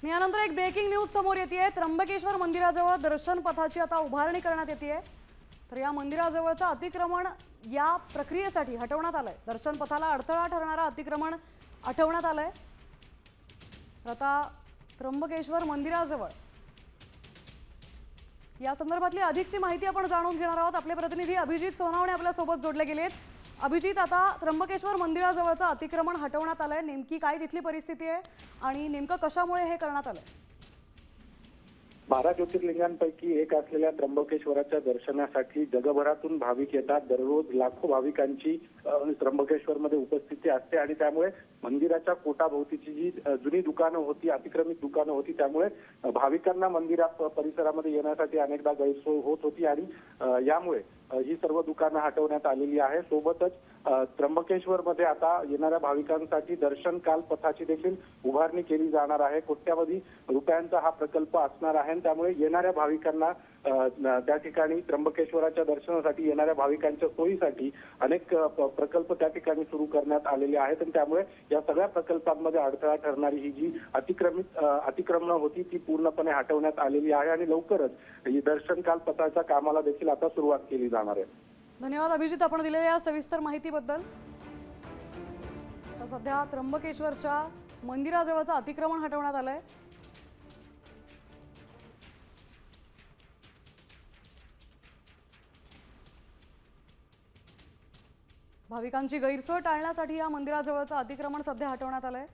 यानंतर एक breaking news समोर येते। त्र्यंबकेश्वर मंदिराजवळ दर्शन पथाची आता उभारणी करण्यात येते। तर या मंदिराजवळचं अतिक्रमण या प्रक्रियेसाठी हटवण्यात आलंय। दर्शन पथाला अडथळा ठरणारा अतिक्रमण हटवण्यात आलंय। आता त्र्यंबकेश्वर मंदिराजवळ या संदर्भातली अधिकची माहिती आपण जाणून घेणार आहोत। आपले प्रतिनिधी अभिजित सोनावणे आपल्या सोबत जोडले गेलेत। अभिजित, आता त्र्यंबकेश्वर मंदिराजवळचं अतिक्रमण हटवण्यात आलंय, नेमकी काय तिथली परिस्थिती आहे आणि नेमकं कशामुळे हे करण्यात आलंय? 12 ज्योतिर्लिंगांपैकी एक असलेल्या त्र्यंबकेश्वराच्या दर्शनासाठी जगभरातून भाविक येतात। दररोज लाखो भाविकांची त्र्यंबकेश्वरमध्ये उपस्थिती असते आणि त्यामुळे मंदिराच्या कोटाभोवतीची जी जुनी दुकानं होती, अतिक्रमित दुकानं होती, त्यामुळे भाविकांना मंदिरात परिसरामध्ये येण्यासाठी अनेकदा गैरसोय होत होती आणि यामुळे ही सर्व दुकानं हटवण्यात आलेली आहे। सोबतच त्र्यंबकेश्वरमध्ये आता येणाऱ्या भाविकांसाठी दर्शन काल पथाची देखील उभारणी केली जाणार आहे। कोट्यावधी रुपयांचा हा प्रकल्प असणार आहे। त्यामुळे येणाऱ्या भाविकांना त्या ठिकाणी त्र्यंबकेश्वराच्या दर्शनासाठी येणाऱ्या भाविकांच्या सोयीसाठी अनेक प्रकल्प त्या ठिकाणी सुरू करण्यात आलेले आहेत आणि त्यामुळे या सगळ्या प्रकल्पांमध्ये अडथळा ठरणारी ही जी अतिक्रमणं होती ती पूर्णपणे हटवण्यात आलेली आहे आणि लवकरच ही दर्शन काल पथाच्या कामाला देखील आता सुरुवात केली जाणार आहे। धन्यवाद अभिजित, आपण दिलेल्या सविस्तर माहितीबद्दल। तर सध्या त्र्यंबकेश्वरच्या मंदिराजवळचं अतिक्रमण हटवण्यात आलंय। भाविकांची गैरसोय टाळण्यासाठी या मंदिराजवळचं अतिक्रमण सध्या हटवण्यात आलंय।